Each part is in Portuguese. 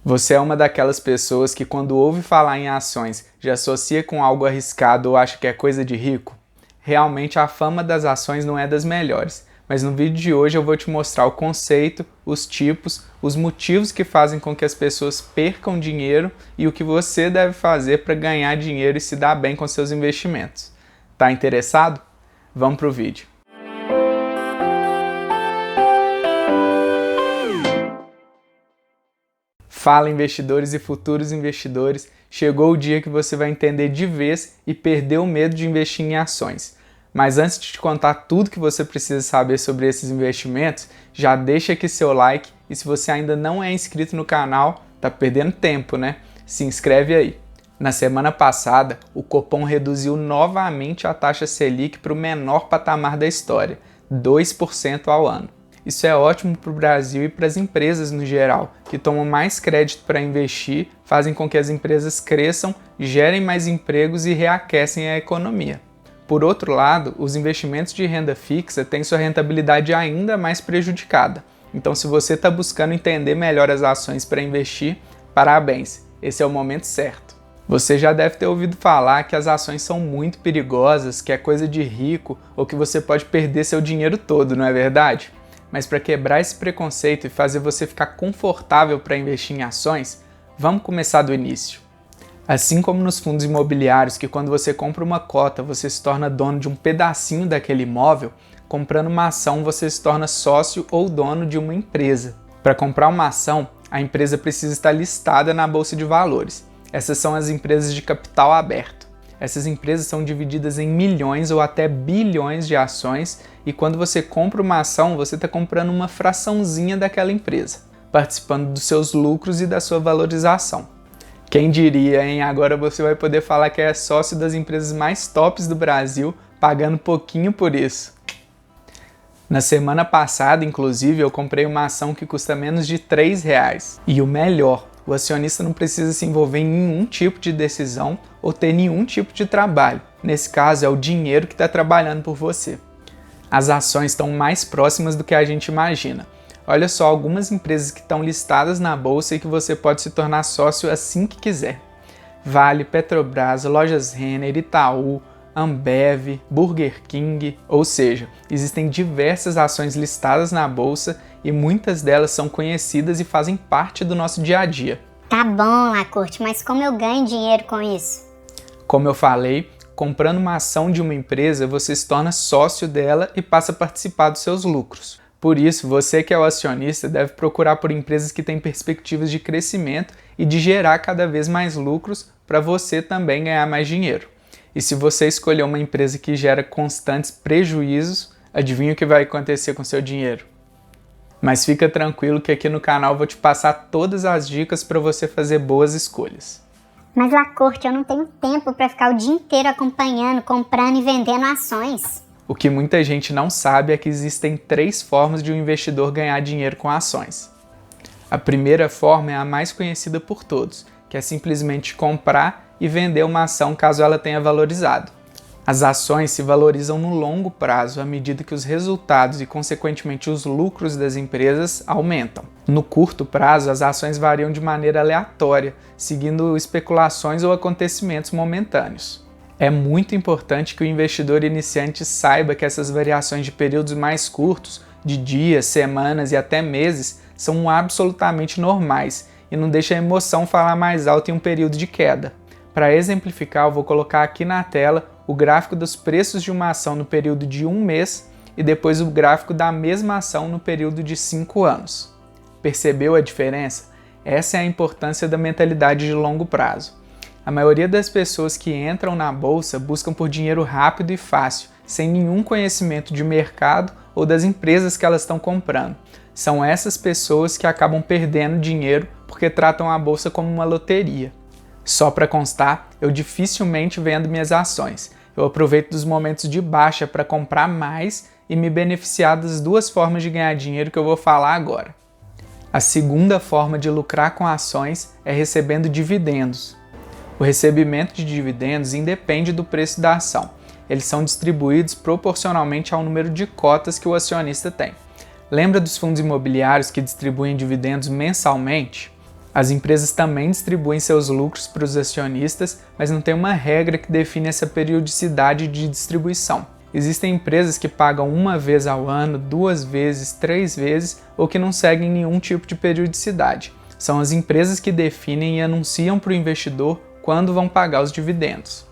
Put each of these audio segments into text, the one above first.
Você é uma daquelas pessoas que quando ouve falar em ações já associa com algo arriscado ou acha que é coisa de rico? Realmente a fama das ações não é das melhores, mas no vídeo de hoje eu vou te mostrar o conceito, os tipos, os motivos que fazem com que as pessoas percam dinheiro e o que você deve fazer para ganhar dinheiro e se dar bem com seus investimentos. Tá interessado? Vamos pro vídeo. Fala, investidores e futuros investidores, chegou o dia que você vai entender de vez e perder o medo de investir em ações. Mas antes de te contar tudo que você precisa saber sobre esses investimentos, já deixa aqui seu like e se você ainda não é inscrito no canal, tá perdendo tempo, né? Se inscreve aí. Na semana passada, o Copom reduziu novamente a taxa Selic para o menor patamar da história, 2% ao ano. Isso é ótimo para o Brasil e para as empresas no geral, que tomam mais crédito para investir, fazem com que as empresas cresçam, gerem mais empregos e reaquecem a economia. Por outro lado, os investimentos de renda fixa têm sua rentabilidade ainda mais prejudicada. Então, se você está buscando entender melhor as ações para investir, parabéns, esse é o momento certo. Você já deve ter ouvido falar que as ações são muito perigosas, que é coisa de rico ou que você pode perder seu dinheiro todo, não é verdade? Mas para quebrar esse preconceito e fazer você ficar confortável para investir em ações, vamos começar do início. Assim como nos fundos imobiliários, que quando você compra uma cota, você se torna dono de um pedacinho daquele imóvel, comprando uma ação você se torna sócio ou dono de uma empresa. Para comprar uma ação, a empresa precisa estar listada na Bolsa de Valores. Essas são as empresas de capital aberto. Essas empresas são divididas em milhões ou até bilhões de ações e quando você compra uma ação, você está comprando uma fraçãozinha daquela empresa, participando dos seus lucros e da sua valorização. Quem diria, hein? Agora você vai poder falar que é sócio das empresas mais tops do Brasil, pagando pouquinho por isso. Na semana passada, inclusive, eu comprei uma ação que custa menos de R$3. E o melhor, o acionista não precisa se envolver em nenhum tipo de decisão ou ter nenhum tipo de trabalho. Nesse caso, é o dinheiro que está trabalhando por você. As ações estão mais próximas do que a gente imagina. Olha só algumas empresas que estão listadas na bolsa e que você pode se tornar sócio assim que quiser. Vale, Petrobras, Lojas Renner, Itaú, Ambev, Burger King, ou seja, existem diversas ações listadas na bolsa e muitas delas são conhecidas e fazem parte do nosso dia a dia. Tá bom, Lacorte, mas como eu ganho dinheiro com isso? Como eu falei, comprando uma ação de uma empresa, você se torna sócio dela e passa a participar dos seus lucros. Por isso, você que é o acionista deve procurar por empresas que têm perspectivas de crescimento e de gerar cada vez mais lucros para você também ganhar mais dinheiro. E se você escolher uma empresa que gera constantes prejuízos, adivinha o que vai acontecer com seu dinheiro? Mas fica tranquilo que aqui no canal eu vou te passar todas as dicas para você fazer boas escolhas. Mas, Lacorte, eu não tenho tempo para ficar o dia inteiro acompanhando, comprando e vendendo ações. O que muita gente não sabe é que existem 3 formas de um investidor ganhar dinheiro com ações. A primeira forma é a mais conhecida por todos, que é simplesmente comprar e vender uma ação caso ela tenha valorizado. As ações se valorizam no longo prazo à medida que os resultados e, consequentemente, os lucros das empresas aumentam. No curto prazo, as ações variam de maneira aleatória, seguindo especulações ou acontecimentos momentâneos. É muito importante que o investidor iniciante saiba que essas variações de períodos mais curtos, de dias, semanas e até meses, são absolutamente normais e não deixa a emoção falar mais alto em um período de queda. Para exemplificar, eu vou colocar aqui na tela o gráfico dos preços de uma ação no período de 1 mês e depois o gráfico da mesma ação no período de 5 anos. Percebeu a diferença? Essa é a importância da mentalidade de longo prazo. A maioria das pessoas que entram na bolsa buscam por dinheiro rápido e fácil, sem nenhum conhecimento de mercado ou das empresas que elas estão comprando. São essas pessoas que acabam perdendo dinheiro porque tratam a bolsa como uma loteria. Só para constar, eu dificilmente vendo minhas ações. Eu aproveito dos momentos de baixa para comprar mais e me beneficiar das 2 formas de ganhar dinheiro que eu vou falar agora. A segunda forma de lucrar com ações é recebendo dividendos. O recebimento de dividendos independe do preço da ação. Eles são distribuídos proporcionalmente ao número de cotas que o acionista tem. Lembra dos fundos imobiliários que distribuem dividendos mensalmente? As empresas também distribuem seus lucros para os acionistas, mas não tem uma regra que define essa periodicidade de distribuição. Existem empresas que pagam uma vez ao ano, 2 vezes, 3 vezes ou que não seguem nenhum tipo de periodicidade. São as empresas que definem e anunciam para o investidor quando vão pagar os dividendos.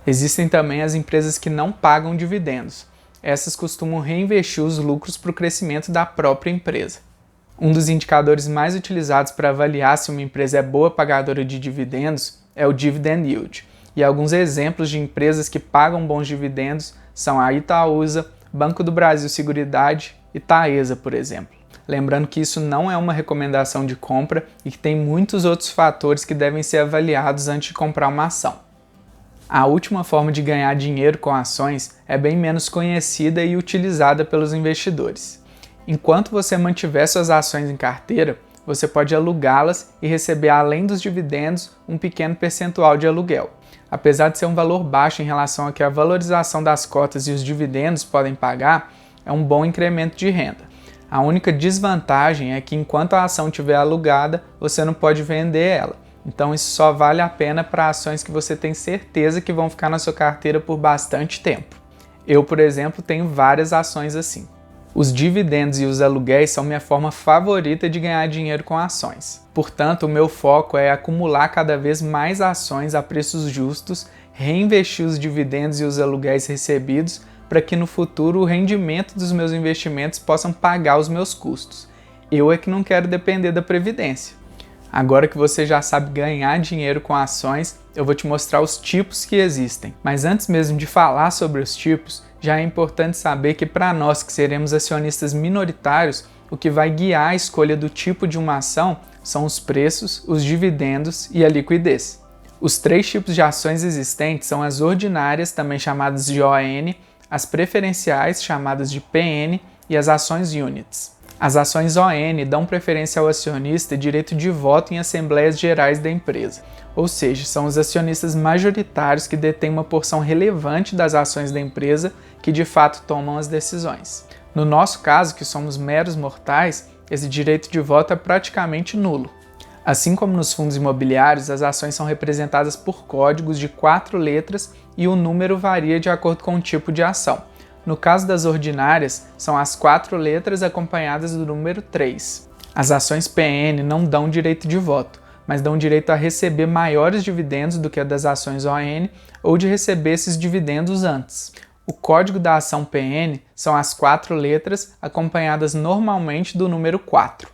Existem também as empresas que não pagam dividendos. Essas costumam reinvestir os lucros para o crescimento da própria empresa. Um dos indicadores mais utilizados para avaliar se uma empresa é boa pagadora de dividendos é o Dividend Yield. E alguns exemplos de empresas que pagam bons dividendos são a Itaúsa, Banco do Brasil Seguridade e Taesa, por exemplo. Lembrando que isso não é uma recomendação de compra e que tem muitos outros fatores que devem ser avaliados antes de comprar uma ação. A última forma de ganhar dinheiro com ações é bem menos conhecida e utilizada pelos investidores. Enquanto você mantiver suas ações em carteira, você pode alugá-las e receber, além dos dividendos, um pequeno percentual de aluguel. Apesar de ser um valor baixo em relação ao que a valorização das cotas e os dividendos podem pagar, é um bom incremento de renda. A única desvantagem é que enquanto a ação estiver alugada, você não pode vender ela. Então isso só vale a pena para ações que você tem certeza que vão ficar na sua carteira por bastante tempo. Eu, por exemplo, tenho várias ações assim. Os dividendos e os aluguéis são minha forma favorita de ganhar dinheiro com ações. Portanto, o meu foco é acumular cada vez mais ações a preços justos, reinvestir os dividendos e os aluguéis recebidos para que no futuro o rendimento dos meus investimentos possam pagar os meus custos. Eu é que não quero depender da Previdência. Agora que você já sabe ganhar dinheiro com ações, eu vou te mostrar os tipos que existem. Mas antes mesmo de falar sobre os tipos, já é importante saber que para nós que seremos acionistas minoritários, o que vai guiar a escolha do tipo de uma ação são os preços, os dividendos e a liquidez. Os 3 tipos de ações existentes são as ordinárias, também chamadas de ON, as preferenciais, chamadas de PN, e as ações Units. As ações ON dão preferência ao acionista e direito de voto em assembleias gerais da empresa, ou seja, são os acionistas majoritários que detêm uma porção relevante das ações da empresa que de fato tomam as decisões. No nosso caso, que somos meros mortais, esse direito de voto é praticamente nulo. Assim como nos fundos imobiliários, as ações são representadas por códigos de 4 letras e o número varia de acordo com o tipo de ação. No caso das ordinárias, são as 4 letras acompanhadas do número 3. As ações PN não dão direito de voto, mas dão direito a receber maiores dividendos do que a das ações ON ou de receber esses dividendos antes. O código da ação PN são as 4 letras acompanhadas normalmente do número 4.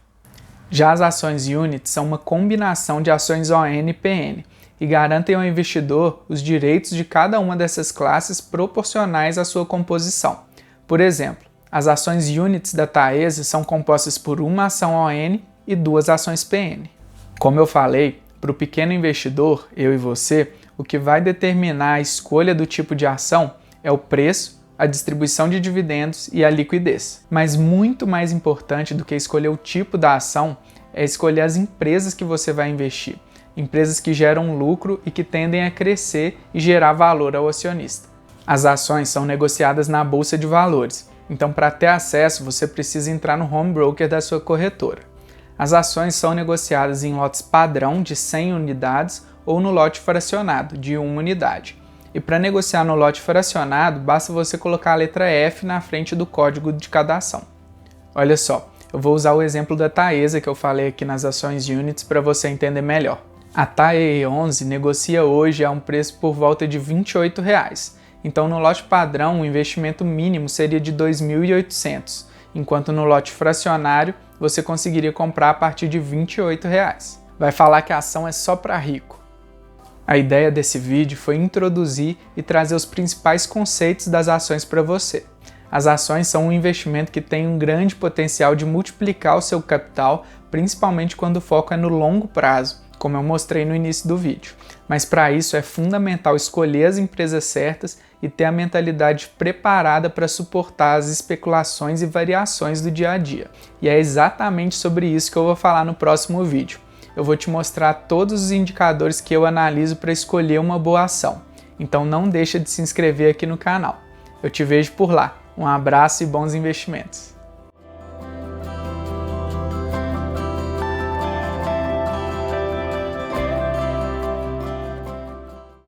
Já as ações Unit são uma combinação de ações ON e PN e garantem ao investidor os direitos de cada uma dessas classes proporcionais à sua composição. Por exemplo, as ações Units da Taesa são compostas por uma ação ON e 2 ações PN. Como eu falei, para o pequeno investidor, eu e você, o que vai determinar a escolha do tipo de ação é o preço, a distribuição de dividendos e a liquidez. Mas muito mais importante do que escolher o tipo da ação é escolher as empresas que você vai investir. Empresas que geram lucro e que tendem a crescer e gerar valor ao acionista. As ações são negociadas na Bolsa de Valores, então para ter acesso você precisa entrar no home broker da sua corretora. As ações são negociadas em lotes padrão de 100 unidades ou no lote fracionado de 1 unidade. E para negociar no lote fracionado, basta você colocar a letra F na frente do código de cada ação. Olha só, eu vou usar o exemplo da Taesa que eu falei aqui nas ações Units para você entender melhor. A TAE11 negocia hoje a um preço por volta de R$ 28. Então no lote padrão o investimento mínimo seria de R$ 2.800, enquanto no lote fracionário você conseguiria comprar a partir de R$ 28. Vai falar que a ação é só para rico. A ideia desse vídeo foi introduzir e trazer os principais conceitos das ações para você. As ações são um investimento que tem um grande potencial de multiplicar o seu capital, principalmente quando o foco é no longo prazo, como eu mostrei no início do vídeo. Mas para isso é fundamental escolher as empresas certas e ter a mentalidade preparada para suportar as especulações e variações do dia a dia. E é exatamente sobre isso que eu vou falar no próximo vídeo. Eu vou te mostrar todos os indicadores que eu analiso para escolher uma boa ação. Então não deixa de se inscrever aqui no canal. Eu te vejo por lá. Um abraço e bons investimentos!